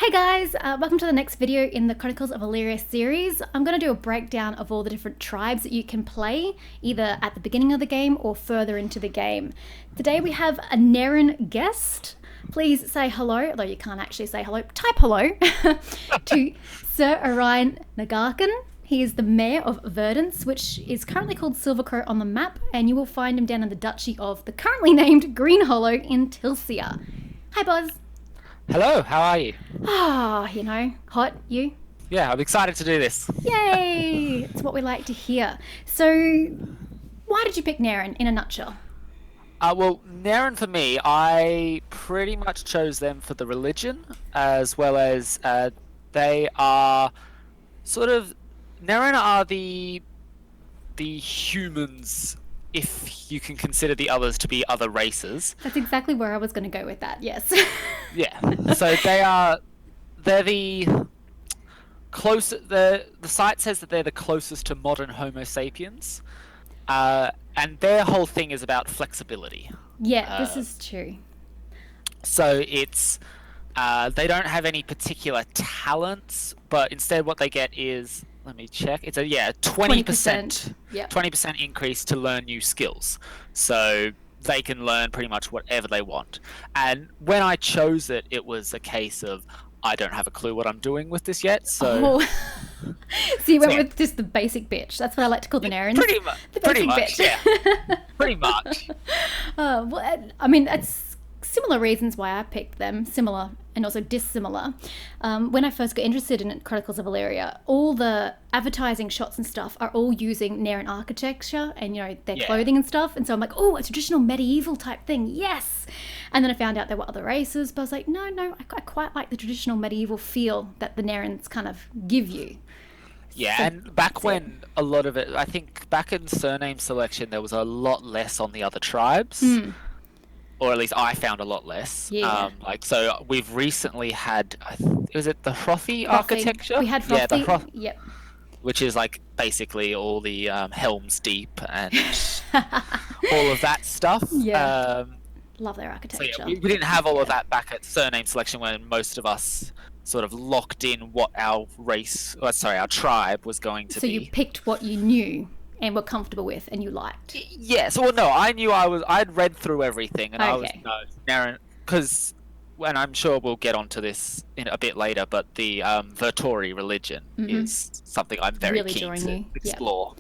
Hey guys, welcome to the next video in the Chronicles of Ellyria series. I'm going to do a breakdown of all the different tribes that you can play, either at the beginning of the game or further into the game. Today we have a Neran guest. Please say hello, although you can't actually say hello, type hello, to Sir Orion Nagakan. He is the mayor of Verdance, which is currently called Silvercoat on the map, and you will find him down in the Duchy of the currently named Green Hollow in Tilsia. Hi Buzz. Hello, how are you? Hot, you? Yeah, I'm excited to do this. Yay! It's what we like to hear. So, why did you pick Neran in a nutshell? Well, Neran for me, I pretty much chose them for the religion, as well as they are sort of... Neran are the humans, if you can consider the others to be other races. That's exactly where I was going to go with that, yes. Yeah, so they're the closest, the site says that they're the closest to modern Homo sapiens, and their whole thing is about flexibility. Yeah, this is true. So it's, they don't have any particular talents, but instead what they get is, let me check, it's a 20%, Yep. 20% increase to learn new skills. So they can learn pretty much whatever they want. And when I chose it, it was a case of, I don't have a clue what I'm doing with this yet, so... So you went with just the basic bitch. That's what I like to call the Narans. Pretty much. The Pretty basic much, bitch. yeah. Pretty much. Well, I mean, it's similar reasons why I picked them, similar and also dissimilar. When I first got interested in Chronicles of Ellyria, all the advertising shots and stuff are all using Neran architecture and, their clothing and stuff. And so I'm like, oh, a traditional medieval type thing, yes! And then I found out there were other races, but I was like, no, I quite like the traditional medieval feel that the Nerans kind of give you. Yeah, So and back when a lot of it, I think back in surname selection, there was a lot less on the other tribes. Or at least I found a lot less. Yeah. So we've recently had, was it the Frothy architecture? We had Yeah, Frothy. Yep. which is like basically all the Helm's Deep and all of that stuff. Yeah. Love their So architecture. yeah, we didn't have all of that back at surname selection when most of us sort of locked in what our our tribe was going to So be. you picked what you knew and were comfortable with and you liked. Yes, well, no, I knew I'd read through everything, and I was, Okay. no, Neran, because, and I'm sure we'll get onto this in a bit later, but the Vittori religion is something I'm very Really keen drawing to you. Yep. explore.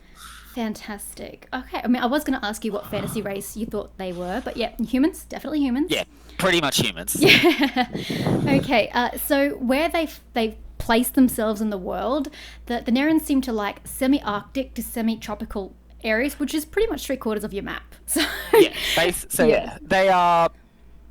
Fantastic. Okay, I mean, I was going to ask you what fantasy race you thought they were, but yeah, humans, definitely humans. Yeah, pretty much humans. Yeah. Okay, so where they place themselves in the world, the Nerans seem to like semi-Arctic to semi-tropical areas, which is pretty much 3/4 of your map. So Yeah, they are,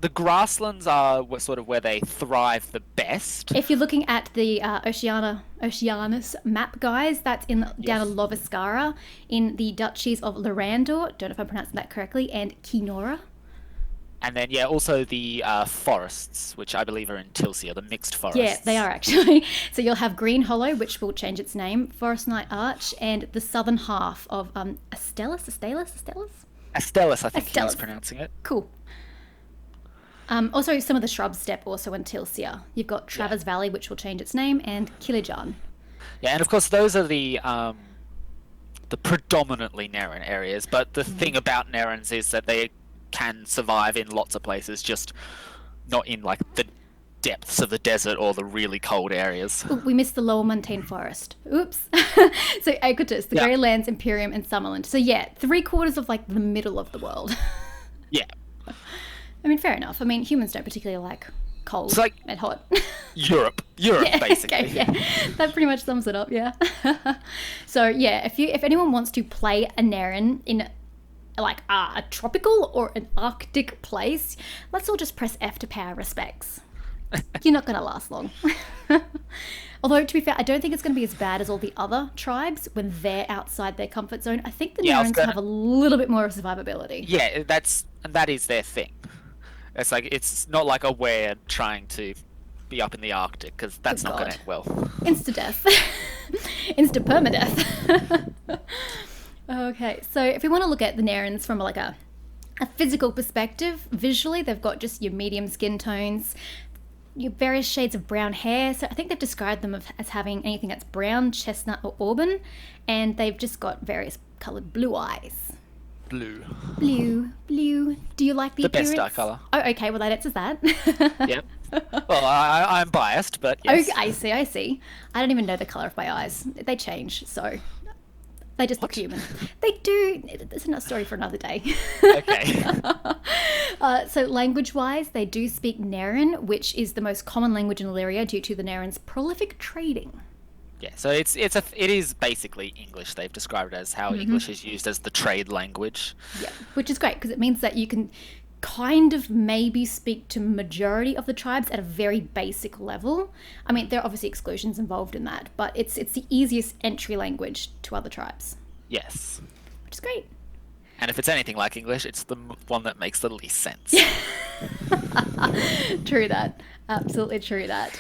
the grasslands are sort of where they thrive the best. if you're looking at the Oceanus map, guys, that's down in Loviskara in the duchies of Lorandor, don't know if I'm pronouncing that correctly, and Kinora. And then, yeah, also the forests, which I believe are in Tilsia, the mixed forests. Yeah, they are actually. So you'll have Green Hollow, which will change its name, Forest Knight Arch, and the southern half of Astellas? Astellas, I think he was Astellas. pronouncing it. Cool. Also, some of the shrub steppe also in Tilsia. You've got Travers Valley, which will change its name, and Kilijan. Yeah, and of course those are the predominantly Neran areas, but the thing about Nerans is that they can survive in lots of places, just not in like the depths of the desert or the really cold areas. Ooh, we missed the Lower Montane Forest. Oops. So Aequitas, the Grey Lands, Imperium, and Summerland. So yeah, 3/4 of like the middle of the world. Yeah. I mean, fair enough. I mean, humans don't particularly like cold It's like and hot. Europe, Yeah, basically. okay, yeah. That pretty much sums it up, yeah. So yeah, if anyone wants to play a Neran in like a tropical or an Arctic place, let's all just press F to pay our respects. You're not going to last long. Although, to be fair, I don't think it's going to be as bad as all the other tribes when they're outside their comfort zone. I think the Nerans have a little bit more of survivability. Yeah, that is their thing. It's like, it's not like we're trying to be up in the Arctic, because that's not going to end well. Insta-death. Insta-permadeath. Okay, so if we want to look at the Nerans from like a physical perspective, visually, they've got just your medium skin tones. various shades of brown hair. So I think they've described them as having anything that's brown, chestnut, or auburn, and they've just got various coloured blue eyes. Blue. Blue. Do you like the best appearance? eye colour. Oh, okay. Well, that answers that. Yep. Well, I'm biased, but yes. Okay, I see. I don't even know the colour of my eyes. They change, so they just look human. They do. It's a story for another day. Okay. So language-wise, they do speak Neran, which is the most common language in Illyria due to the Neran's prolific trading. Yeah, so it is basically English. They've described it as how English is used as the trade language. Yeah, which is great because it means that you can kind of maybe speak to majority of the tribes at a very basic level. I mean, there are obviously exclusions involved in that, but it's the easiest entry language to other tribes. Yes. Which is great. And if it's anything like English, it's the one that makes the least sense. True that. Absolutely true that.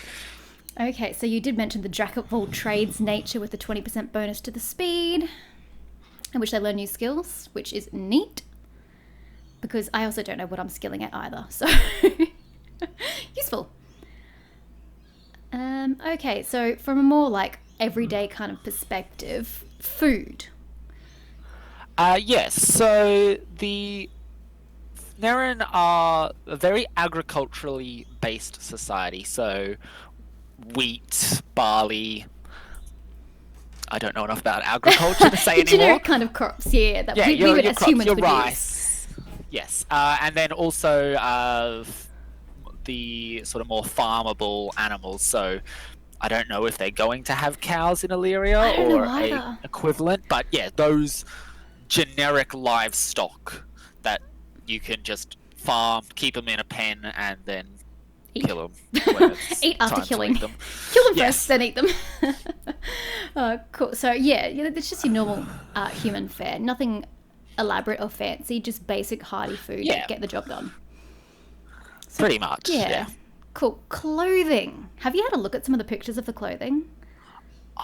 Okay, so you did mention the jack of all trades nature with the 20% bonus to the speed, in which they learn new skills, which is neat. Because I also don't know what I'm skilling at either, so useful. Okay, so from a more like everyday kind of perspective, food. Yes, so the Neran are a very agriculturally based society, so wheat, barley. I don't know enough about agriculture to say anymore. Generic kind of crops, yeah. That we would, as crops, humans your would rice. Yes, and then also the sort of more farmable animals. So I don't know if they're going to have cows in Illyria or a equivalent, but yeah, those generic livestock that you can just farm, keep them in a pen, and then kill them. Eat after killing them. Kill them first, then eat them. Cool. So yeah, it's just your normal human fare. Nothing elaborate or fancy, just basic hearty food that get the job done. So, pretty much. Yeah. Cool. Clothing. Have you had a look at some of the pictures of the clothing?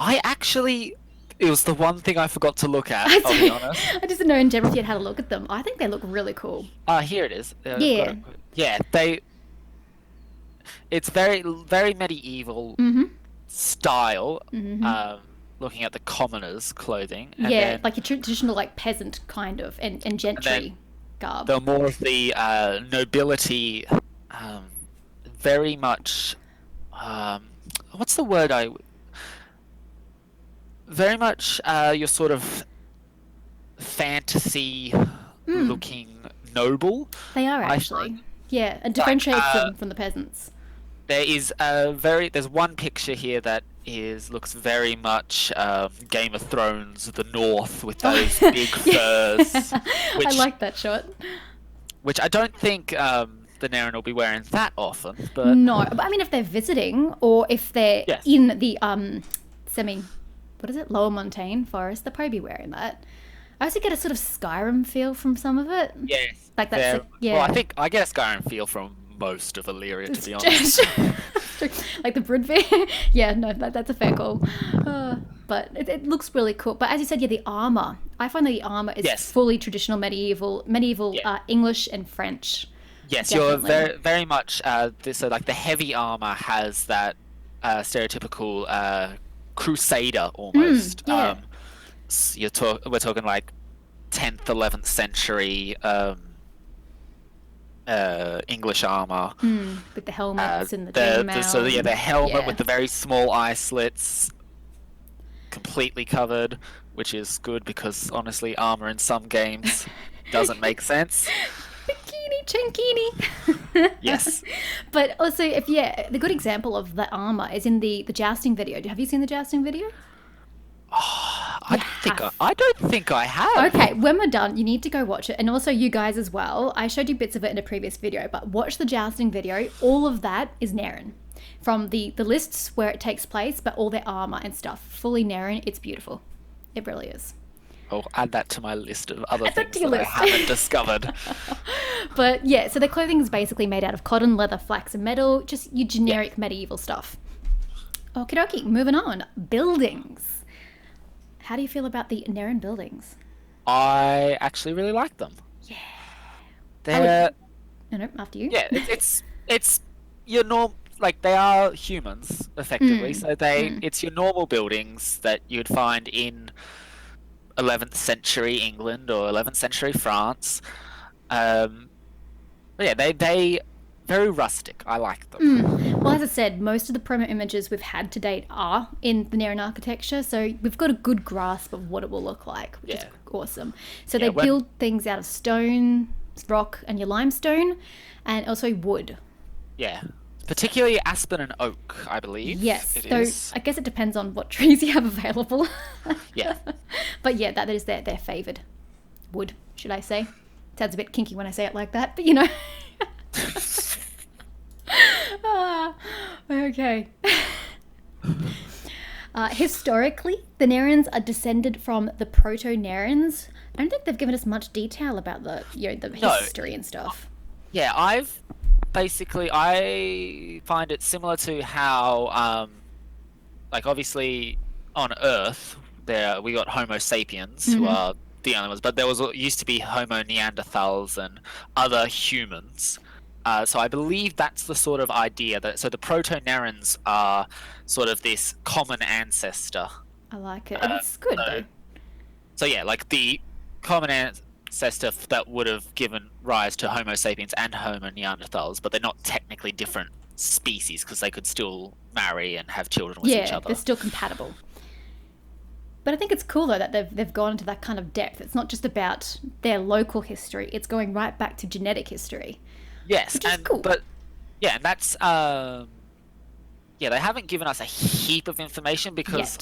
It was the one thing I forgot to look at, I'll be honest. I just didn't know in general if you'd had a look at them. I think they look really cool. Here it is. Yeah. Yeah, it's very, very medieval style, looking at the commoners' clothing. And then, like your traditional like peasant kind of, and gentry garb. The more of the nobility, very much, what's the word very much your sort of fantasy looking noble. They are actually. Yeah, and differentiates them from the peasants. There is there's one picture here that looks very much Game of Thrones, the North, with those big furs. Which, I like that shot. Which I don't think the Neran will be wearing that often, but no. But I mean, if they're visiting or if they're in the Lower Montane forest, they'll probably be wearing that. I also get a sort of Skyrim feel from some of it. Yes. Like that's Well, I think I get a Skyrim feel from most of Illyria, to be honest. Like the Broodbeer. Yeah, no, that's a fair call. But it looks really cool. But as you said, the armor. I find that the armor is fully traditional medieval English and French. Yes, Definitely. you're very, very much. So, like the heavy armor has that stereotypical crusader almost. We're talking like 10th, 11th century English armor. With the helmets and the chainmail. The helmet with the very small eye slits, completely covered, which is good because honestly, armor in some games doesn't make sense. Bikini, chankini. Yes. But also, the good example of the armor is in the jousting video. Have you seen the jousting video? I don't think I have. Okay, when we're done, you need to go watch it. And also you guys as well. I showed you bits of it in a previous video, but watch the jousting video. All of that is Neran. From the lists where it takes place, but all their armor and stuff. Fully Neran. It's beautiful. It really is. I'll add that to my list of other things that I haven't discovered. But yeah, so their clothing is basically made out of cotton, leather, flax, and metal. Just your generic medieval stuff. Okie dokie, moving on. Buildings. How do you feel about the Neran buildings? I actually really like them. Yeah. No, after you. Yeah, it's your norm. like they are humans effectively. So it's your normal buildings that you'd find in 11th century England or 11th century France. But yeah, they very rustic. I like them. Well, as I said, most of the promo images we've had to date are in the Neran architecture, so we've got a good grasp of what it will look like, which is awesome. So they build things out of stone, rock, and your limestone, and also wood. Yeah. Particularly aspen and oak, I believe. Yes, though I guess it depends on what trees you have available. Yeah. But yeah, that is their favoured wood, should I say. Sounds a bit kinky when I say it like that, but you know. Okay. Historically, the Nerans are descended from the Proto-Nerans. I don't think they've given us much detail about the history and stuff. Yeah, I find it similar to how, like obviously on Earth, we got Homo sapiens, who are the only ones, but there used to be Homo Neanderthals and other humans. So I believe that's the sort of idea so the Proto-Nerans are sort of this common ancestor. I like it. It's good though. So yeah, like the common ancestor that would have given rise to Homo sapiens and Homo Neanderthals, but they're not technically different species because they could still marry and have children with each other. Yeah, they're still compatible. But I think it's cool though that they've gone into that kind of depth. It's not just about their local history; it's going right back to genetic history. Yes, which is cool. But yeah, and that's they haven't given us a heap of information because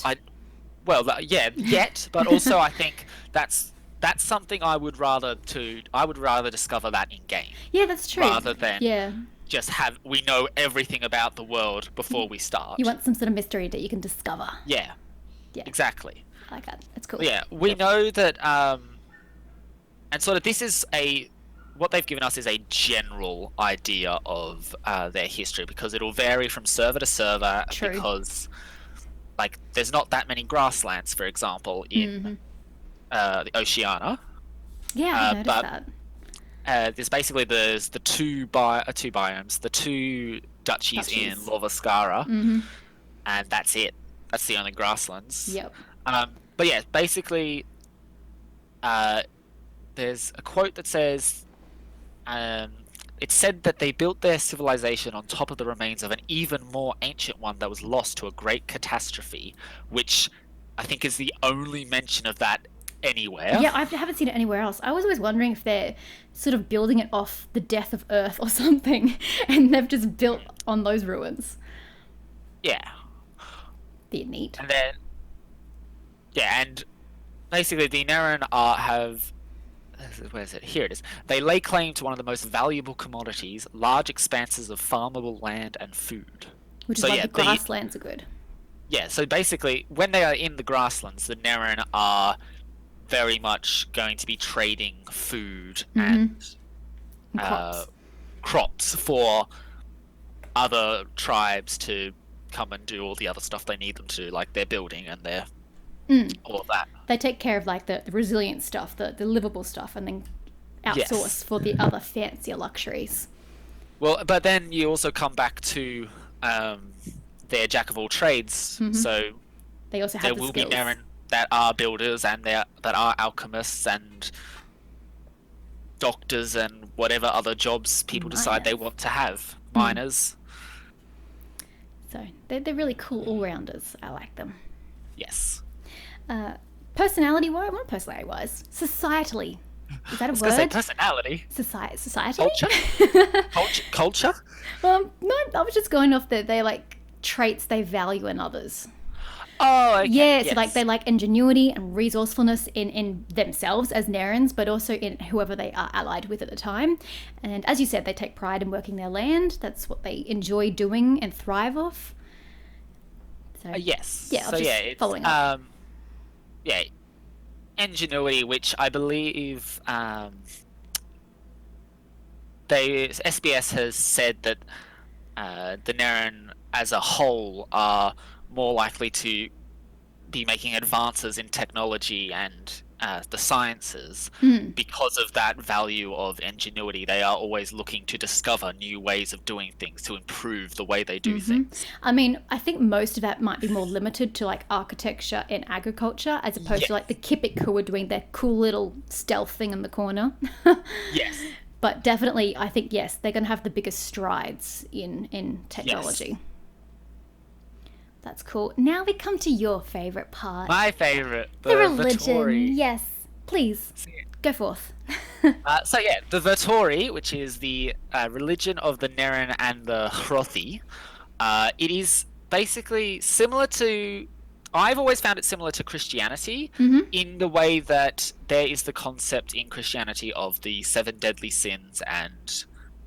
yet, but also I think that's something I would rather discover that in game. Yeah, that's true. Rather than just we know everything about the world before we start. You want some sort of mystery that you can discover. Yeah. Exactly. I like that. It's cool. Yeah, we know that, and sort of this is what they've given us is a general idea of their history because it'll vary from server to server. True. Because, like, there's not that many grasslands, for example, in the Oceania. Yeah, I noticed that. There's the two biomes, the two duchies in Lovascara, and that's it. That's the only grasslands. Yep. But yeah, basically, there's a quote that says, it's said that they built their civilization on top of the remains of an even more ancient one that was lost to a great catastrophe, which I think is the only mention of that anywhere. Yeah, I haven't seen it anywhere else. I was always wondering if they're sort of building it off the death of Earth or something, and they've just built on those ruins. Yeah. Be neat. And then, and basically the Neran have... Where is it? Here it is. They lay claim to one of the most valuable commodities, large expanses of farmable land and food. Which is why the grasslands are good. Yeah, so basically, when they are in the grasslands, the Neran are very much going to be trading food and crops for other tribes to come and do all the other stuff they need them to, like their building and their all of that. They take care of like the resilient stuff, the livable stuff, and then outsource for the other fancier luxuries. Well, but then you also come back to their jack of all trades. So they also have there will be Neran that are builders and that are alchemists and doctors and whatever other jobs people decide they want to have. Miners. So they're really cool all-rounders. I like them. Yes. Personality-wise? Not personality-wise. Societally. Is that a word? I was going to say personality. Society? Culture? No, I was just going off they like traits they value in others. Oh, okay. Yeah, so like they like ingenuity and resourcefulness in themselves as Nerans, but also in whoever they are allied with at the time. And as you said, they take pride in working their land. That's what they enjoy doing and thrive off. So yes. Yeah, it's following up. Ingenuity, which I believe SBS has said that the Neran as a whole are more likely to be making advances in technology and the sciences, because of that value of ingenuity. They are always looking to discover new ways of doing things to improve the way they do things. I mean, I think most of that might be more limited to like architecture and agriculture, as opposed to like the Kipik who are doing their cool little stealth thing in the corner. Yes. But definitely, I think, yes, they're going to have the biggest strides in technology. Yes. That's cool. Now we come to your favourite part. My favourite, the religion. Vittori. Yes, please, go forth. The Vittori, which is the religion of the Neran and the Hrothi, it is basically similar to... I've always found it similar to Christianity in the way that there is the concept in Christianity of the 7 deadly sins and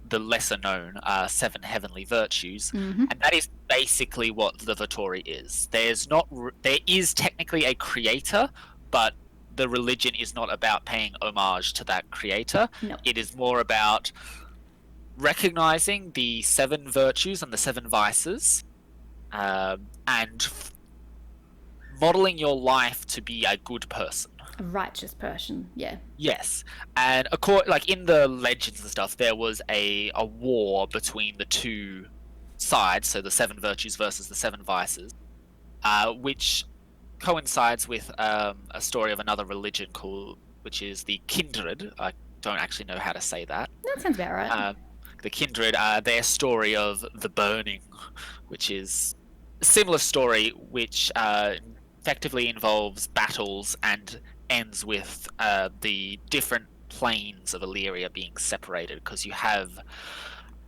the lesser known 7 heavenly virtues, and that is basically what the Vittori is. There is technically a creator, but the religion is not about paying homage to that creator. No. It is more about recognizing the 7 virtues and the 7 vices, and modeling your life to be a good person. A righteous person, yeah. Yes. And like in the legends and stuff, there was a war between the 2 sides, so the 7 virtues versus the 7 vices, which coincides with a story of another religion which is the Kindred. I don't actually know how to say that. That sounds about right. The Kindred, their story of the burning, which is a similar story, which effectively involves battles and ends with the different planes of Illyria being separated, because you have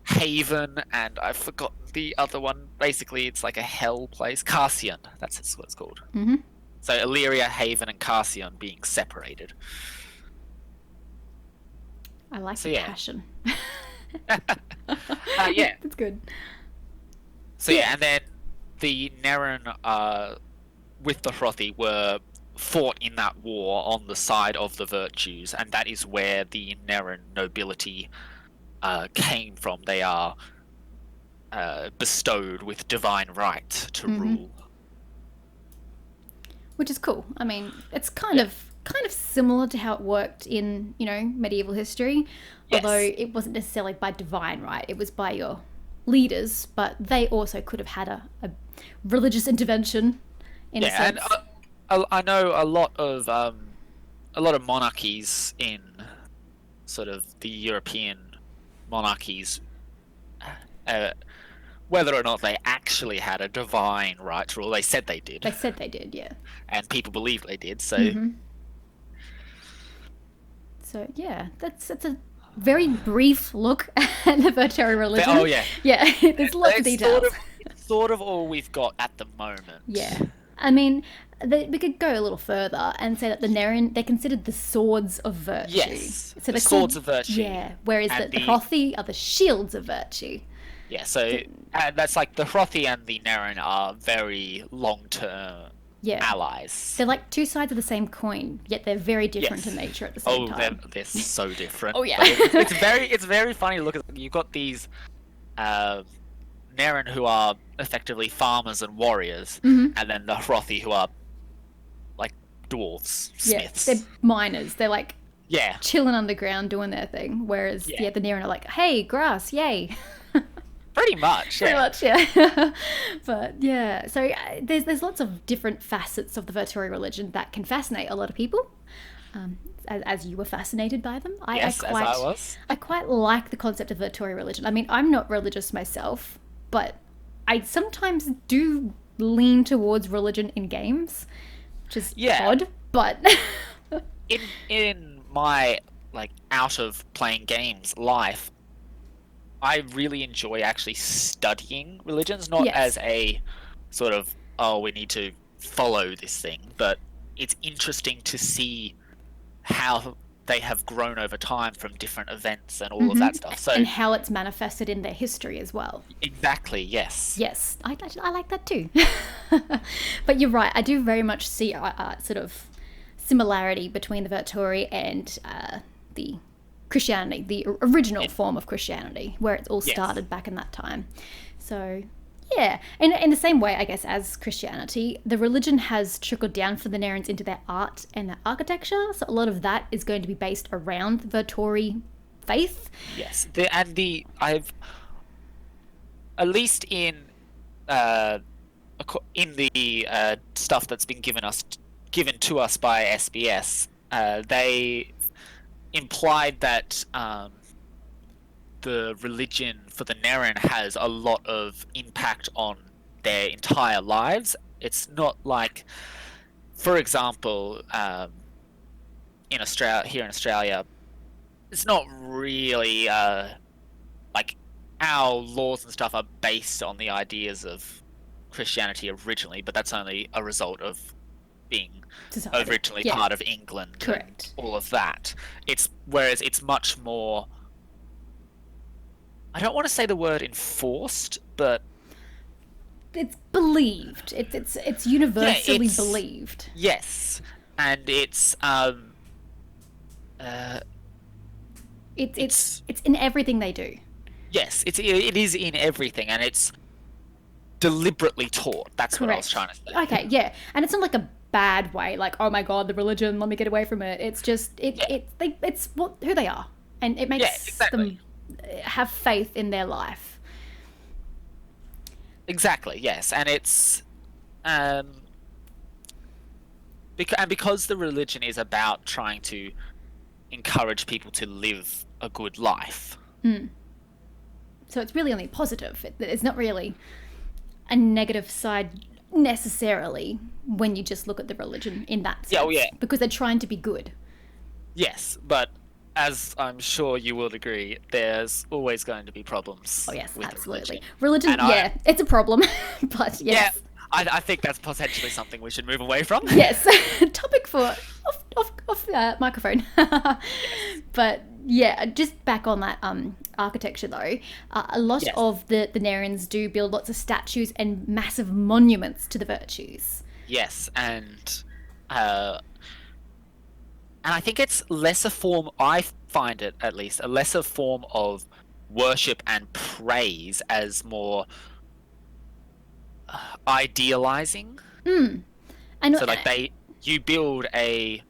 Haven and I forgot the other one. Basically, it's like a hell place. Carcion, that's what it's called. So Illyria, Haven, and Carcion being separated. I like the passion. Yeah. That's good. So and then the Neran with the Hrothi were fought in that war on the side of the virtues, and that is where the Neran nobility came from. They are bestowed with divine right to rule, which is cool. I mean, it's kind of similar to how it worked in medieval history, although it wasn't necessarily by divine right. It was by your leaders, but they also could have had a religious intervention in a sense. And I know a lot of monarchies in sort of the European monarchies, whether or not they actually had a divine right to rule, they said they did. They said they did, yeah. And people believed they did, so... So, yeah, that's a very brief look at the Vittori religion. Oh, yeah. Yeah, there's lots of details. It's sort of all we've got at the moment. Yeah. I mean, we could go a little further and say that the Neran, they're considered the swords of virtue. Yes, so the swords of virtue. Yeah, whereas the Hrothi are the shields of virtue. Yeah, so that's like the Hrothi and the Neran are very long-term allies. They're like 2 sides of the same coin, yet they're very different in nature at the same time. They're so different. Oh, yeah. It's very funny to look at. You've got these Neran who are effectively farmers and warriors, and then the Hrothi who are like dwarves, smiths. Yeah, they're miners. They're like Yeah. chilling underground doing their thing. Whereas, Yeah. the Neran are like, hey, grass, yay. Pretty much, yeah. Pretty much, yeah. But, yeah. So, there's lots of different facets of the Vittori religion that can fascinate a lot of people. As you were fascinated by them. Yes, as I was. I quite like the concept of Vittori religion. I mean, I'm not religious myself, but I sometimes do lean towards religion in games, which is odd, but... in my, like, out of playing games life, I really enjoy actually studying religions, not as a sort of, we need to follow this thing, but it's interesting to see how they have grown over time from different events and all of that stuff. So, and how it's manifested in their history as well. Exactly, yes. Yes, I like that too. But you're right, I do very much see sort of similarity between the Vittori and the Christianity, the original form of Christianity, where it all started back in that time. So, Yeah, and in the same way, I guess, as Christianity, the religion has trickled down for the Narans into their art and their architecture. So a lot of that is going to be based around the Vittori faith. Yes, I've at least in the stuff that's been given to us by SBS, they implied that the religion for the Neran has a lot of impact on their entire lives. It's not like, for example, here in Australia, it's not really like our laws and stuff are based on the ideas of Christianity originally, but that's only a result of being Society. originally part of England. Correct. And all of that. Whereas it's much more, I don't want to say the word enforced, but it's believed. It's universally believed. Yes, and it's in everything they do. Yes, it is in everything, and it's deliberately taught. That's what I was trying to say. Okay, yeah, and it's not like a bad way, like, oh my god, the religion, let me get away from it. It's just it's who they are, and it makes them have faith in their life. Exactly. Yes, and it's because the religion is about trying to encourage people to live a good life. So it's really only positive. It's not really a negative side necessarily when you just look at the religion in that sense. Because they're trying to be good. Yes, but as I'm sure you will agree, there's always going to be problems. Oh yes, with religion. Religion, It's a problem. But yes. Yeah, I think that's potentially something we should move away from. Yes. Topic for off the microphone. But yeah, just back on that architecture though, a lot of the Narans do build lots of statues and massive monuments to the virtues. Yes, and I think it's less a form, I find it at least, a lesser form of worship and praise as more idealizing. So like you build a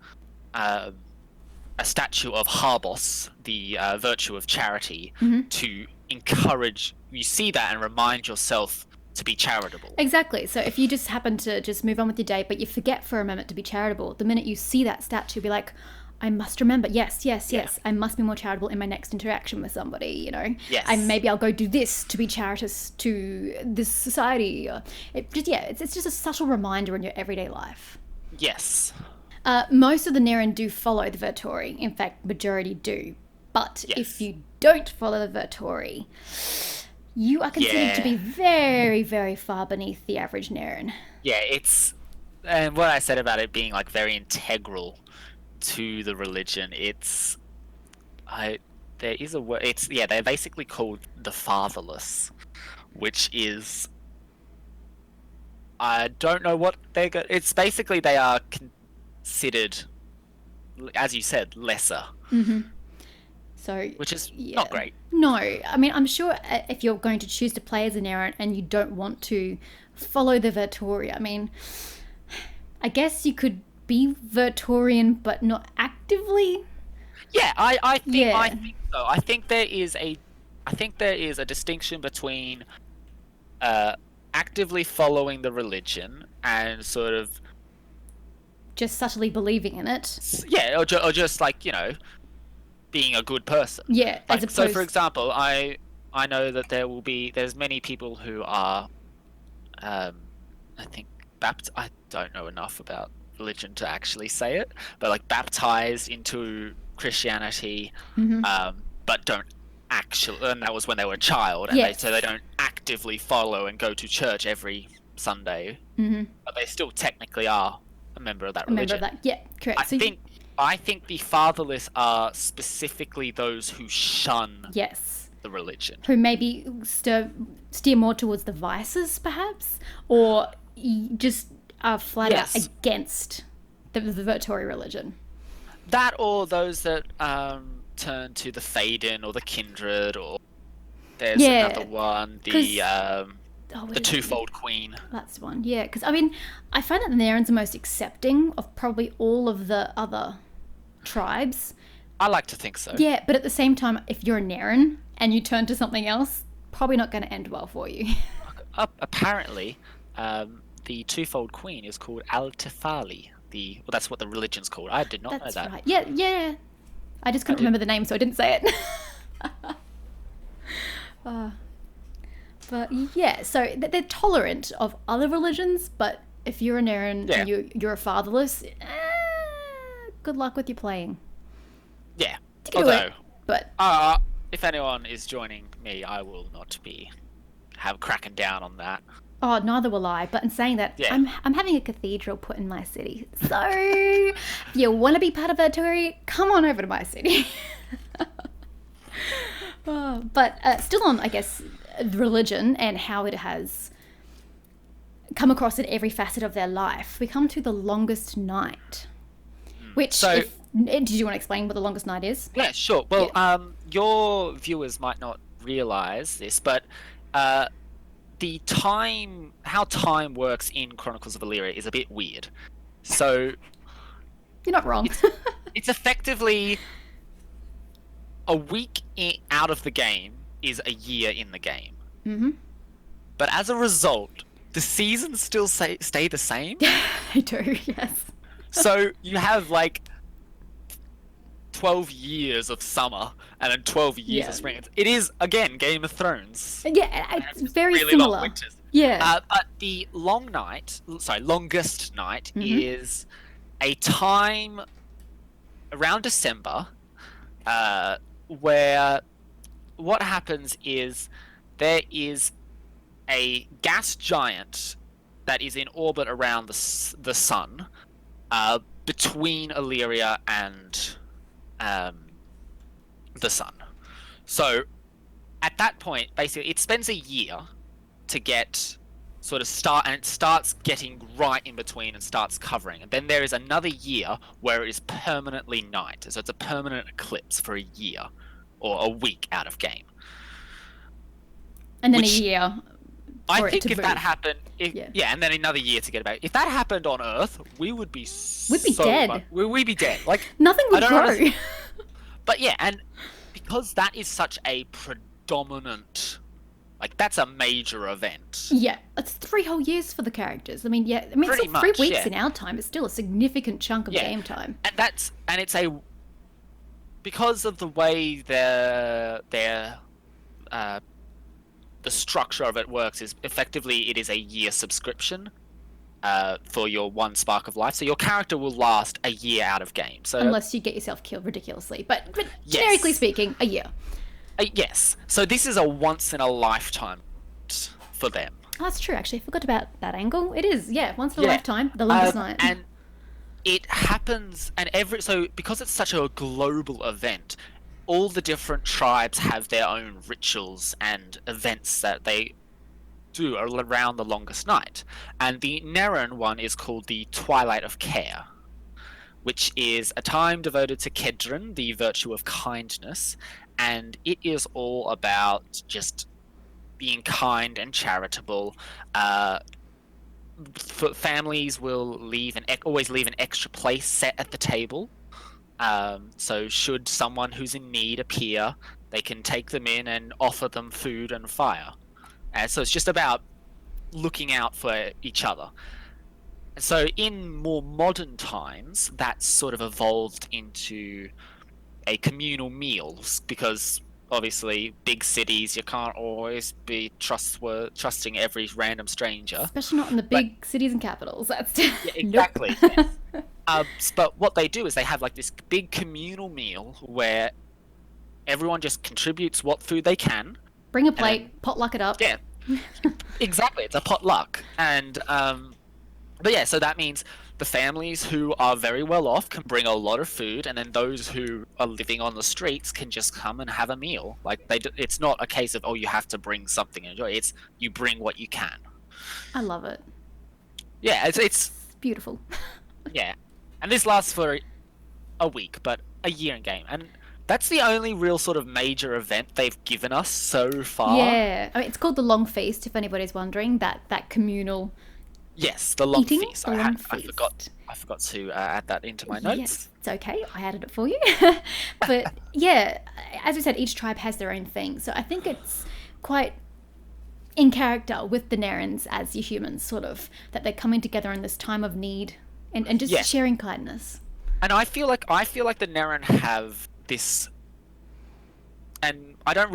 statue of Harbos, the virtue of charity, to encourage, you see that and remind yourself to be charitable. Exactly. So if you just happen to just move on with your day, but you forget for a moment to be charitable, the minute you see that statue, be like, I must remember, yes, I must be more charitable in my next interaction with somebody, you know? Yes. And maybe I'll go do this to be charitous to this society. It's just a subtle reminder in your everyday life. Yes. Most of the Neran do follow the Vittori. In fact, majority do. But if you don't follow the Vittori, you are considered to be very, very far beneath the average Neran. Yeah, and what I said about it being like very integral to the religion, there is a word, they're basically called the fatherless, which is, I don't know what it's basically they are considered, as you said, lesser. So, which is not great. No, I mean, I'm sure if you're going to choose to play as an Neran and you don't want to follow the Vittori, I mean, I guess you could be Vittorian but not actively. Yeah, I think so. I think there is a distinction between actively following the religion and sort of just subtly believing in it. Yeah, or just like, you know, being a good person. Yeah, like, so for example, I know that there's many people who are I think I don't know enough about religion to actually say it, but like baptized into Christianity, but don't actually, and that was when they were a child, and so they don't actively follow and go to church every Sunday, but they still technically are a member of that religion. Yeah, correct. I think the fatherless are specifically those who shun the religion. Who maybe steer more towards the vices, perhaps? Or just are flat out against the Vittori religion. That, or those that turn to the Faden or the Kindred, or there's another one, Oh, The twofold queen. That's one, yeah. Because, I mean, I find that the Narans are most accepting of probably all of the other tribes. I like to think so. Yeah, but at the same time, if you're a Neran and you turn to something else, probably not going to end well for you. Apparently, the twofold queen is called Al-Tefali. Well, that's what the religion's called. I did not know that. Right. Yeah, yeah. I just couldn't remember the name, so I didn't say it. But yeah, so they're tolerant of other religions, but if you're a Neran and you're a fatherless, good luck with your playing. Yeah. Although, but if anyone is joining me, I will not be cracking down on that. Oh, neither will I. But in saying that, I'm having a cathedral put in my city. So if you want to be part of Vittori, come on over to my city. But still on, I guess, religion and how it has come across in every facet of their life, we come to the longest night. Which, did you want to explain what the longest night is? Yeah, sure. Well, your viewers might not realize this, but how time works in Chronicles of Elyria is a bit weird. So you're not wrong. It's effectively a week out of the game is a year in the game. Mm-hmm. But as a result, the seasons still stay the same. They do, yes. So you have like 12 years of summer and then 12 years of spring. It is, again, Game of Thrones. Yeah, it's very really similar. Long winters. Yeah. But the longest night is a time around December where what happens is there is a gas giant that is in orbit around the sun between Elyria and the sun. So at that point, basically, it spends a year to get and it starts getting right in between and starts covering. And then there is another year where it is permanently night. So it's a permanent eclipse for a year or a week out of game. And then a year. I think if that happened, and then another year to get back. If that happened on Earth, we would be dead. We'd be dead. Like nothing would grow. But yeah, and because that is such a predominant, like that's a major event. Yeah, it's 3 whole years for the characters. I mean, it's still 3 weeks in our time. It's still a significant chunk of game time. And it's because of the way the structure of it works is effectively it is a year subscription for your one spark of life. So your character will last a year out of game. So unless you get yourself killed ridiculously. But generically speaking, a year. Yes. So this is a once in a lifetime for them. Oh, that's true, actually. I forgot about that angle. It is, once in a lifetime, the longest night. And it happens, because it's such a global event, all the different tribes have their own rituals and events that they do around the longest night. And the Neran one is called the Twilight of Care, which is a time devoted to Kindred, the virtue of kindness, and it is all about just being kind and charitable. Families will always leave an extra place set at the table. So should someone who's in need appear, they can take them in and offer them food and fire. So it's just about looking out for each other. So in more modern times, that's sort of evolved into a communal meal, because obviously big cities, you can't always be trusting every random stranger. Especially not in the big cities and capitals. That's exactly. Yes. But what they do is they have like this big communal meal where everyone just contributes what food they can. Bring a plate, potluck it up. Yeah, exactly. It's a potluck. And but yeah, so that means the families who are very well off can bring a lot of food, and then those who are living on the streets can just come and have a meal. Like it's not a case of you have to bring something and enjoy. It's you bring what you can. I love it. Yeah, it's beautiful. Yeah, and this lasts for a week, but a year in game. And That's the only real sort of major event they've given us so far. Yeah, I mean, it's called the Long Feast, if anybody's wondering. That communal Yes, the long eating. feast. The I long I feast. forgot to add that into my notes. Yes, it's okay. I added it for you. But yeah, as we said, each tribe has their own thing. So I think it's quite in character with the Narans as your humans, sort of, that they're coming together in this time of need and just Yes. sharing kindness. And I feel like the Neran have this, and I don't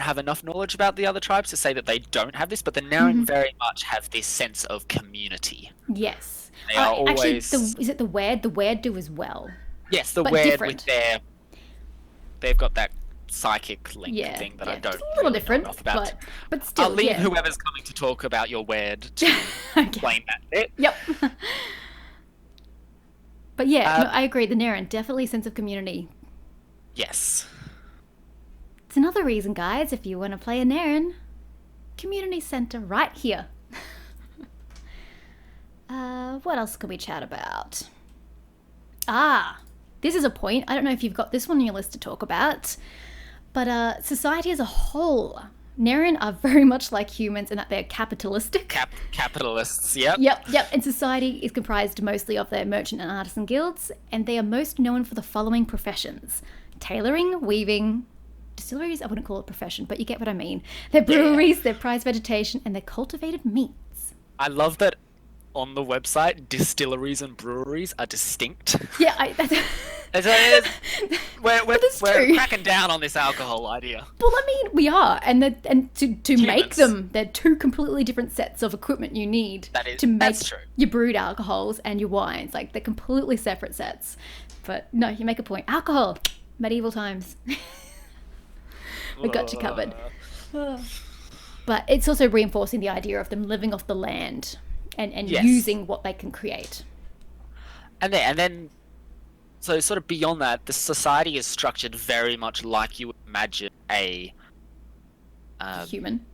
have enough knowledge about the other tribes to say that they don't have this, but the Neran very much have this sense of community. Yes. They are Actually, always is it the Weird? The Weird do as well. yes, the but Weird different. with they've got that psychic link Yeah, thing that yeah. I don't It's a little really different, know enough about. but still, I'll leave yeah. whoever's coming to talk about your Weird to Okay. explain that bit. Yep. But yeah, no, I agree. The Neran, definitely a sense of community. Yes. It's another reason, guys, if you want to play a Neran, community center right here. What else could we chat about? This is a point. I don't know if you've got this one on your list to talk about, but society as a whole. Neran are very much like humans in that they're capitalistic. Capitalists, yep. Yep. And society is comprised mostly of their merchant and artisan guilds, and they are most known for the following professions: tailoring, weaving, distilleries. I wouldn't call it a profession, but you get what I mean. Their breweries, their prized vegetation, and their cultivated meats. I love that on the website, distilleries and breweries are distinct. Yeah, We're true. cracking down on this alcohol idea. Well, I mean, we are, and to make Humans. them, they're two completely different sets of equipment you need to make that's true. your brewed alcohols and your wines. Like, they're completely separate sets. But no, you make a point. Alcohol, medieval times. We got you covered. But it's also reinforcing the idea of them living off the land and Yes. using what they can create. And then, so sort of beyond that, the society is structured very much like you would imagine a Human.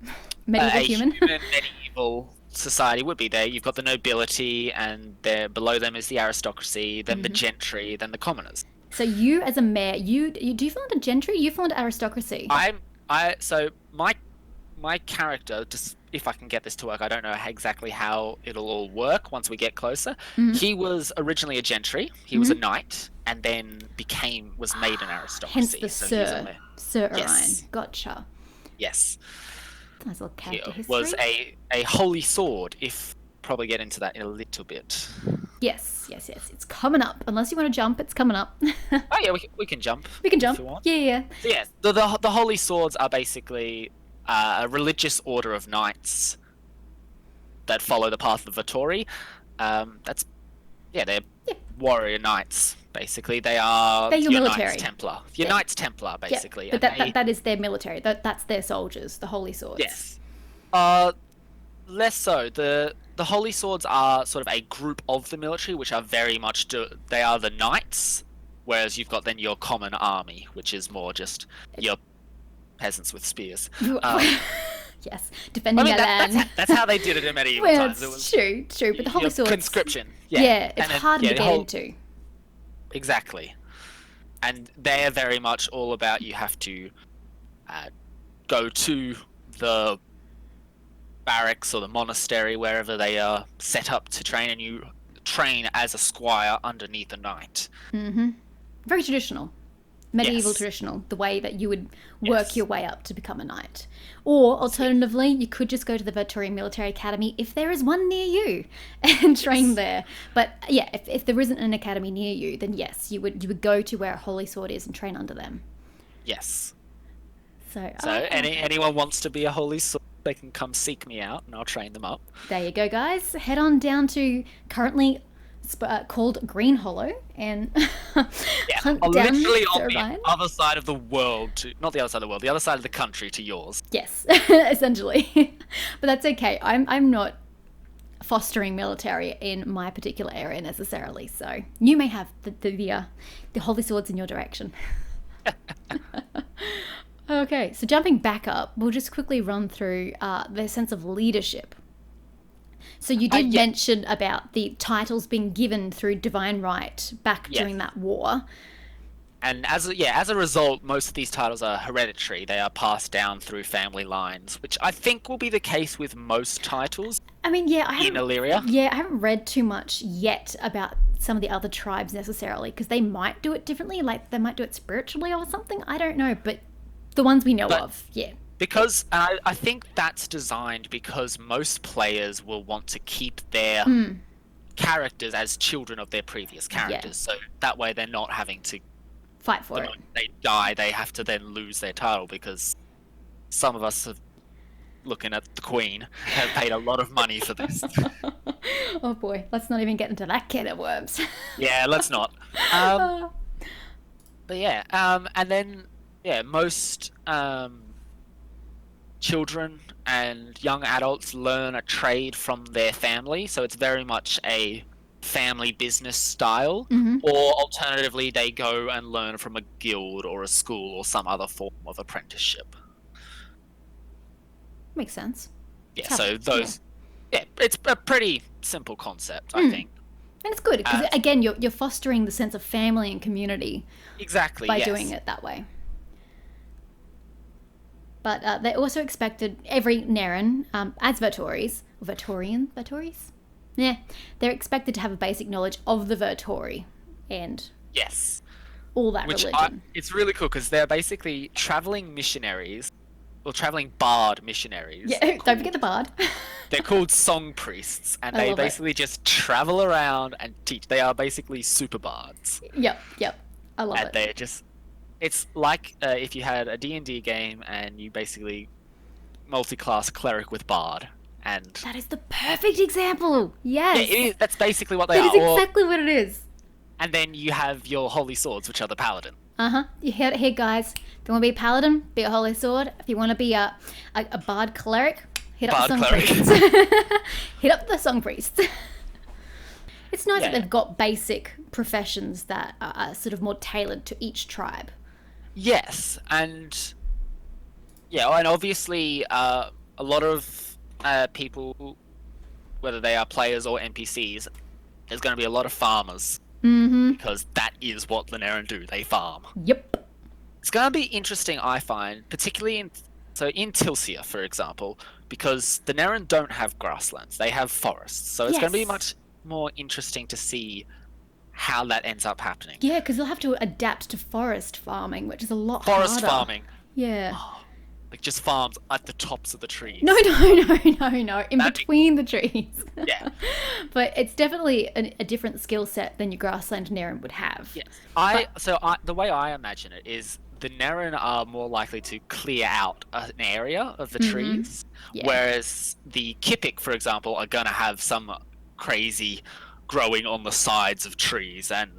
Medieval human. medieval society would be. There, you've got the nobility, and there below them is the aristocracy, then the gentry, then the commoners. So you, as a mayor, you do you fall into gentry? You fall into aristocracy. So my character, just if I can get this to work, I don't know exactly how it'll all work once we get closer. He was originally a gentry. He was a knight, and then was made an aristocracy. Hence the so he was a Sir Orion. Yes. Gotcha. Yes. Nice little He character history. was a holy sword. If probably get into that in a little bit. Yes. It's coming up. Unless you want to jump, it's coming up. Oh yeah, we can jump. We can if jump. you want. Yeah. So, yeah, the holy swords are basically a religious order of knights that follow the path of Vittori. They're warrior knights. Basically, they're your military. Knights Templar. Your Knights Templar, basically. Yeah, but that is their military. That's their soldiers, the holy swords. Yes. Less so. The holy swords are sort of a group of the military, which are very much they are the knights, whereas you've got then your common army, which is more just your peasants with spears. Yes, defending our land. That's how they did it in medieval Well, times. It was true. But the holy swords, conscription. Yeah, it's And then, harder to the get into. Exactly. And they're very much all about you have to go to the barracks or the monastery, wherever they are set up to train, and you train as a squire underneath a knight. Very traditional. Medieval Yes. traditional, the way that you would work Yes. your way up to become a knight. Or alternatively, you could just go to the Vittori Military Academy if there is one near you and train there. But yeah, if there isn't an academy near you, then yes, you would go to where a holy sword is and train under them. Yes. So anyone wants to be a holy sword, they can come seek me out and I'll train them up. there you go, guys. Head on down to currently called Green Hollow and hunt I'm down literally Sir on Orion. the other side of the world not the other side of the world, the other side of the country to yours. Yes, essentially. But that's okay. I'm not fostering military in my particular area necessarily. So you may have the holy swords in your direction. Okay, so jumping back up, we'll just quickly run through their sense of leadership. So you did mention about the titles being given through divine right back during that war. And as a result, most of these titles are hereditary. They are passed down through family lines, which I think will be the case with most titles I mean, in Illyria. Yeah, I haven't read too much yet about some of the other tribes necessarily, because they might do it differently. Like they might do it spiritually or something. I don't know, but the ones we know of, yeah. Because I think that's designed because most players will want to keep their characters as children of their previous characters, so that way they're not having to fight for it. When they die, they have to then lose their title, because some of us, looking at the Queen, have paid a lot of money for this. Oh boy, let's not even get into that can of worms. Yeah, let's not. But yeah, and then most children and young adults learn a trade from their family, so it's very much a family business style, or alternatively they go and learn from a guild or a school or some other form of apprenticeship. Makes sense. Yeah, so those it's a pretty simple concept, I think. And it's good because again you're fostering the sense of family and community by doing it that way. But they also expected every Neran, as Vittoris, yeah, they're expected to have a basic knowledge of the Vittori and all that religion. It's really cool because they're basically traveling missionaries, or traveling bard missionaries. Yeah, don't forget the bard. They're called song priests, and they basically just travel around and teach. They are basically super bards. Yep, I love it. And they're just, it's like if you had a D&D game and you basically multi-class cleric with bard. And that is the perfect example. Yes. Yeah, that's basically what they are. That is exactly what it is. And then you have your holy swords, which are the paladin. You heard it here, guys. If you want to be a paladin, be a holy sword. If you want to be a bard cleric, hit up the song priests. Hit up the song priests. It's nice that they've got basic professions that are sort of more tailored to each tribe. Yes, and obviously a lot of people, whether they are players or NPCs, there's going to be a lot of farmers, because that is what the Neran do. They farm. Yep. It's going to be interesting, I find, particularly in Tilsia, for example, because the Neran don't have grasslands; they have forests. So it's going to be much more interesting to see how that ends up happening. Yeah, because they'll have to adapt to forest farming, which is a lot harder. Forest farming. Yeah. Like just farms at the tops of the trees. No. In between the trees. Yeah. But it's definitely a different skill set than your grassland Neran would have. Yes. The way I imagine it is the Neran are more likely to clear out an area of the trees, whereas the Kipik, for example, are going to have some crazy growing on the sides of trees and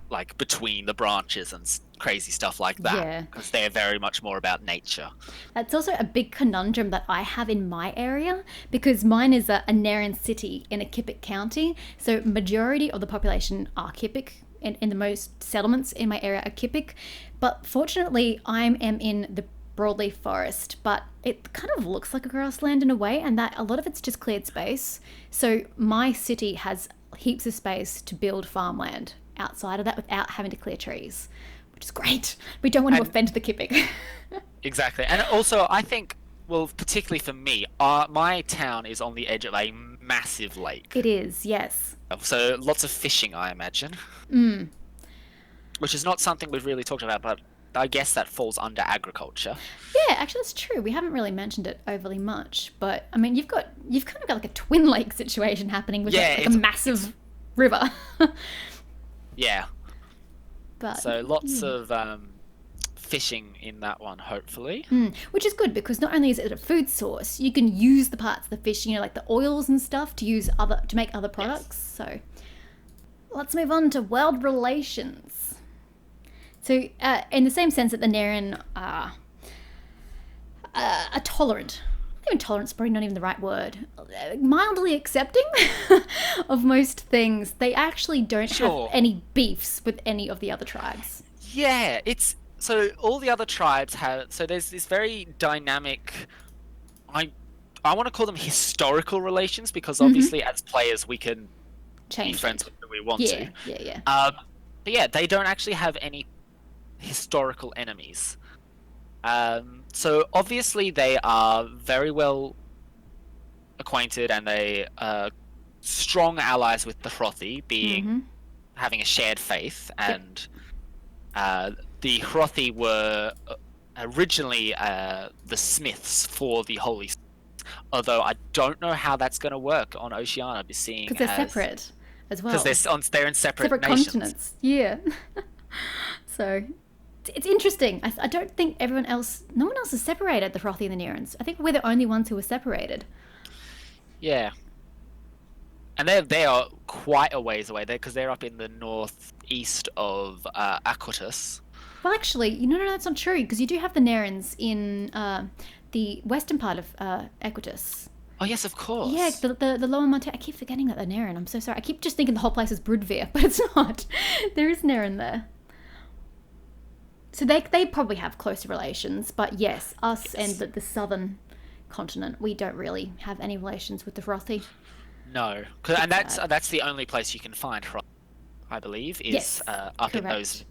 like between the branches and crazy stuff like that, because they're very much more about nature. That's also a big conundrum that I have in my area, because mine is a Neran city in a Kipik county, so majority of the population are Kipik, and the most settlements in my area are Kipik, but fortunately I am in the broadleaf forest, but it kind of looks like a grassland in a way, and that a lot of it's just cleared space, so my city has heaps of space to build farmland outside of that without having to clear trees, which is great. We don't want to offend the Kipik. Exactly. And also I think, well, particularly for me, my town is on the edge of a massive lake. It is, yes. So lots of fishing, I imagine. Which is not something we've really talked about, but I guess that falls under agriculture. Yeah, actually that's true. We haven't really mentioned it overly much, but I mean you've kind of got like a twin lake situation happening with like a massive river. Yeah. But so lots of fishing in that one, hopefully. Which is good, because not only is it a food source, you can use the parts of the fish, like the oils and stuff, to make other products. So let's move on to world relations. So in the same sense that the Neran are tolerant. Even tolerance is probably not even the right word. Mildly accepting of most things. They actually don't have any beefs with any of the other tribes. Yeah, so all the other tribes have. So there's this very dynamic. I want to call them historical relations, because obviously as players we can be friends with who we want to. Yeah. But yeah, they don't actually have any historical enemies. So obviously they are very well acquainted, and they are strong allies with the Hrothi, being having a shared faith, and the Hrothi were originally the smiths for the Holy Spirit. Although I don't know how that's going to work on Oceania, seeing because they're separate as well. Because they're in separate nations. Continents. Yeah. So it's interesting. I don't think no one else is separated, the Hrothi and the Nerans. I think we're the only ones who are separated. Yeah. And they are quite a ways away there, because they're up in the northeast of Aquitus. Well, actually, no, that's not true, because you do have the Nerans in the western part of Aquitus. Oh, yes, of course. Yeah, the lower Montana. I keep forgetting that they're Neran. I'm so sorry. I keep just thinking the whole place is Brudvir, but it's not. There is Neran there. So they probably have closer relations, but yes, us and the southern continent, we don't really have any relations with the Hrothi. No, and that's the only place you can find Hrothi, I believe, is up in those.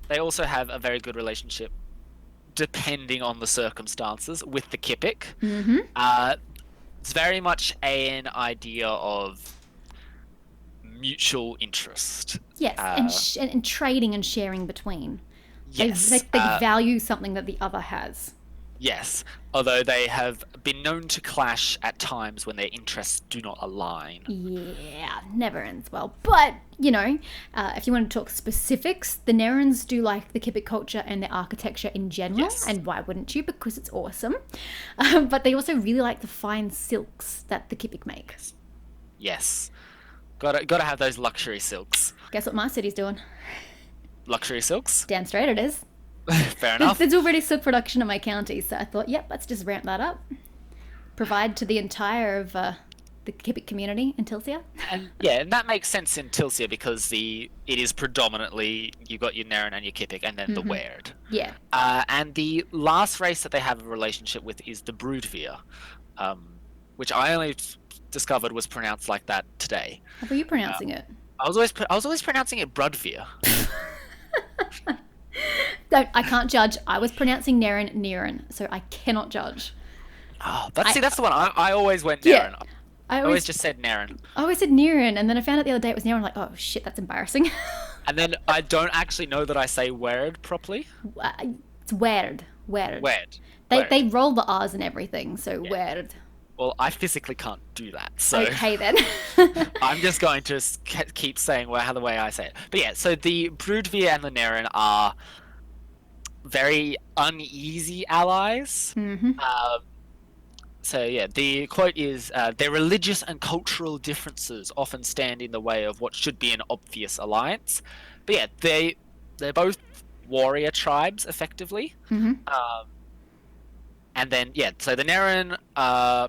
They also have a very good relationship, depending on the circumstances, with the Kipik. It's very much an idea of mutual interest. Yes, and trading and sharing between. Yes. They value something that the other has. Yes, although they have been known to clash at times when their interests do not align. Yeah, never ends well. But, if you want to talk specifics, the Nerans do like the Kipik culture and their architecture in general. Yes. And why wouldn't you? Because it's awesome. But they also really like the fine silks that the Kipik make. Yes. Gotta have those luxury silks. Guess what my city's doing? Luxury silks? Damn straight it is. Fair enough. There's already silk production in my county, so I thought, let's just ramp that up. Provide to the entire of the Kipik community in Tilsia. And that makes sense in Tilsia, because it is predominantly, you've got your Neran and your Kipik, and then the Weird. Yeah. And the last race that they have a relationship with is the Brudvir, which I only discovered was pronounced like that today. How were you pronouncing it? I was always pronouncing it Brudvir. I can't judge. I was pronouncing Neran, so I cannot judge. Oh, that's the one. I always went Neran. Yeah, I always just said Neran. I always said Neran, and then I found out the other day it was Neran. I'm like, oh shit, that's embarrassing. And then I don't actually know that I say Weird properly. It's Weird. Weird. They roll the R's and everything, so Weird. Well, I physically can't do that, so... Okay, then. I'm just going to keep saying the way I say it. But yeah, so the Brudvir and the Neran are very uneasy allies. So yeah, the quote is, their religious and cultural differences often stand in the way of what should be an obvious alliance. But yeah, they're both warrior tribes, effectively. And then, so the Neran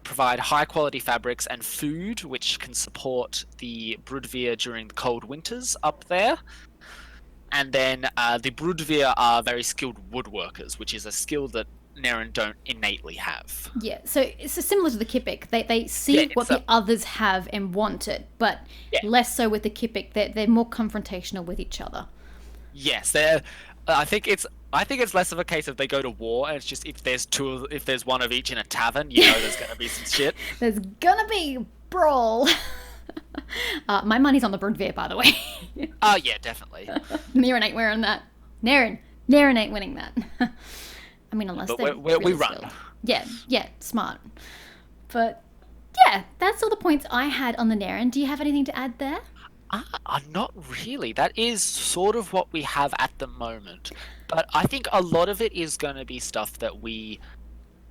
provide high-quality fabrics and food, which can support the Brudvir during the cold winters up there. And then the Brudvir are very skilled woodworkers, which is a skill that Neran don't innately have. Yeah, so it's similar to the Kipik. They see what the others have and want it, but less so with the Kipik. They're more confrontational with each other. Yes, I think it's less of a case of they go to war, and it's just if there's one of each in a tavern, there's gonna be some shit. There's gonna be brawl. My money's on the Brudvir, by the way. Oh yeah, definitely. Neran ain't wearing that. Neran ain't winning that. I mean, unless we run. Yeah, smart. But yeah, that's all the points I had on the Neran. Do you have anything to add there? Not really. That is sort of what we have at the moment. But I think a lot of it is going to be stuff that we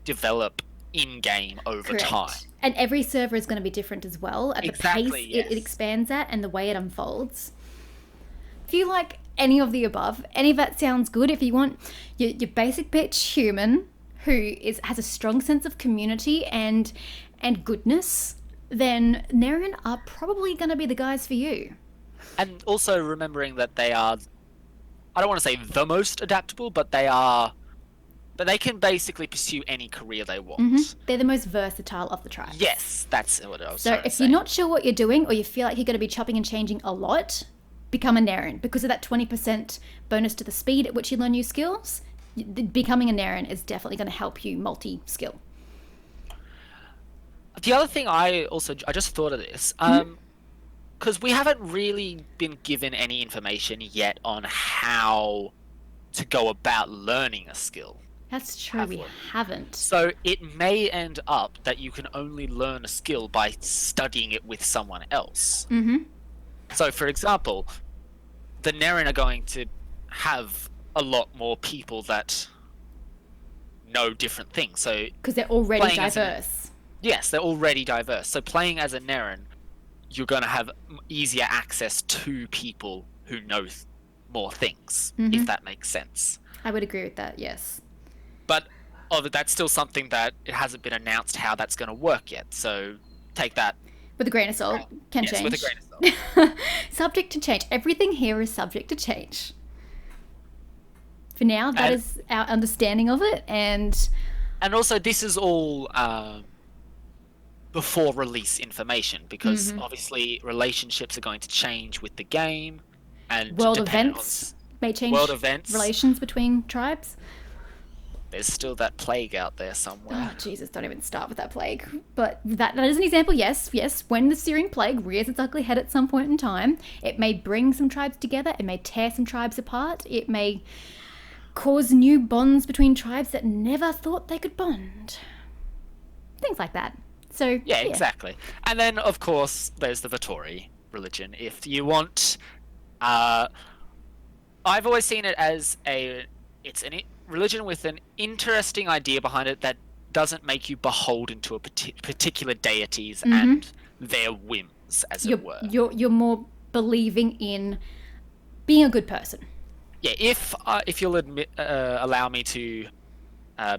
develop in-game over time. And every server is going to be different as well. At the pace it expands at and the way it unfolds. If you like any of the above, any of that sounds good. If you want your basic bitch human who has a strong sense of community and goodness, then Neran are probably going to be the guys for you. And also remembering that they are, I don't want to say the most adaptable, but they can basically pursue any career they want. They're the most versatile of the tribes. Yes, that's what I was trying to say. So if you're not sure what you're doing, or you feel like you're going to be chopping and changing a lot, become a Naren. Because of that 20% bonus to the speed at which you learn new skills, becoming a Naren is definitely going to help you multi-skill. The other thing I just thought of this, because we haven't really been given any information yet on how to go about learning a skill. That's true, we haven't. So it may end up that you can only learn a skill by studying it with someone else. Mm-hmm. So, for example, the Neran are going to have a lot more people that know different things. So because they're already diverse. Yes, they're already diverse. So playing as a Neran, you're going to have easier access to people who know more things, if that makes sense. I would agree with that, yes. But that's still something that it hasn't been announced how that's going to work yet. So take that with a grain of salt. Can change. With a grain of salt. Subject to change. Everything here is subject to change. For now, that is our understanding of it, and also this is all before release information, because obviously relationships are going to change with the game, and world events may change. World events, relations between tribes. There's still that plague out there somewhere. Oh, Jesus, don't even start with that plague. But that is an example, yes. When the Syrian plague rears its ugly head at some point in time, it may bring some tribes together, it may tear some tribes apart, it may cause new bonds between tribes that never thought they could bond. Things like that. So yeah, exactly. And then, of course, there's the Vittori religion. If you want... I've always seen it as it's a religion with an interesting idea behind it that doesn't make you beholden to a particular deities and their whims, as it were. You're more believing in being a good person. Yeah, if you'll allow me to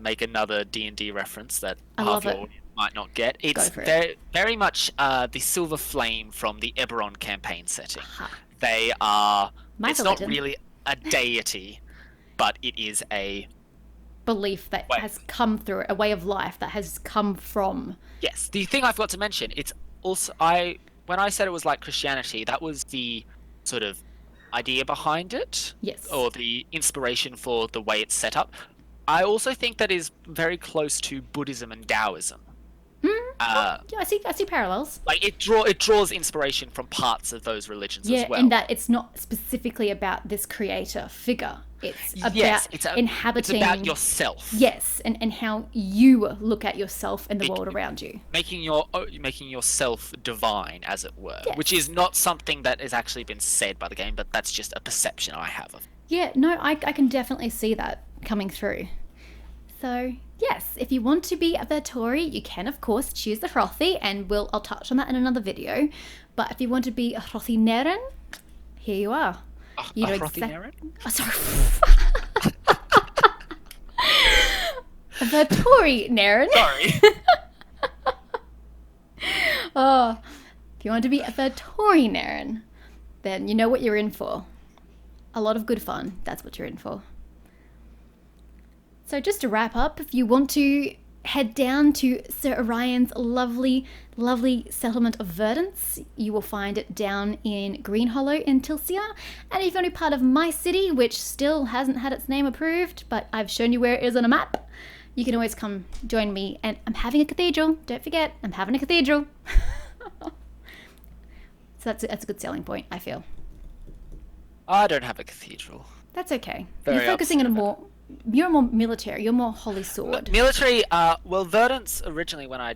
make another D&D reference that half your audience might not get, it's very much the Silver Flame from the Eberron campaign setting. They are... It's not really a deity, but it is a belief that has come through, a way of life that has come from... Yes, the thing I forgot to mention, it's also... When I said it was like Christianity, that was the sort of idea behind it. Yes. Or the inspiration for the way it's set up. I also think that is very close to Buddhism and Taoism. Yeah, I see parallels. Like it draws inspiration from parts of those religions as well. Yeah, in that it's not specifically about this creator figure. It's about inhabiting... It's about yourself. Yes, and how you look at yourself and the world around you. Making yourself divine, as it were. Yes. Which is not something that has actually been said by the game, but that's just a perception I have of it. Yeah, no, I can definitely see that coming through. So, yes, if you want to be a Vittori, you can, of course, choose the Hrothi, and I'll touch on that in another video. But if you want to be a Hrothi Naren, here you are. A Hrothi Naren? Oh, sorry. A Vittori Naren. Sorry. Oh, if you want to be a Vittori Naren, then you know what you're in for. A lot of good fun, that's what you're in for. So just to wrap up, if you want to head down to Sir Orion's lovely, lovely settlement of Verdance, you will find it down in Green Hollow in Tilsia. And if you're only part of my city, which still hasn't had its name approved, but I've shown you where it is on a map, you can always come join me. And I'm having a cathedral. Don't forget, I'm having a cathedral. So that's a good selling point, I feel. I don't have a cathedral. That's okay. You're focusing on you're more military, you're more holy sword. Military, well, Verdance, originally when I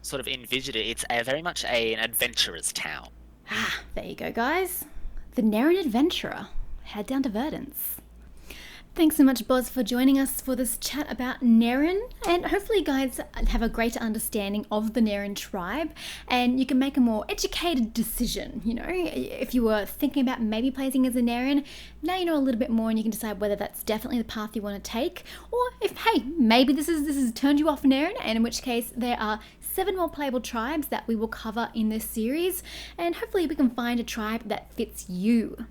sort of envisioned it, it's very much an adventurer's town. Ah, there you go, guys. The Neran adventurer. Head down to Verdance. Thanks so much, Boz, for joining us for this chat about Neran, and hopefully you guys have a greater understanding of the Neran tribe, and you can make a more educated decision. You know, if you were thinking about maybe placing as a Neran, now you know a little bit more, and you can decide whether that's definitely the path you want to take, or if, hey, maybe this has turned you off Neran, and in which case there are 7 more playable tribes that we will cover in this series, and hopefully we can find a tribe that fits you.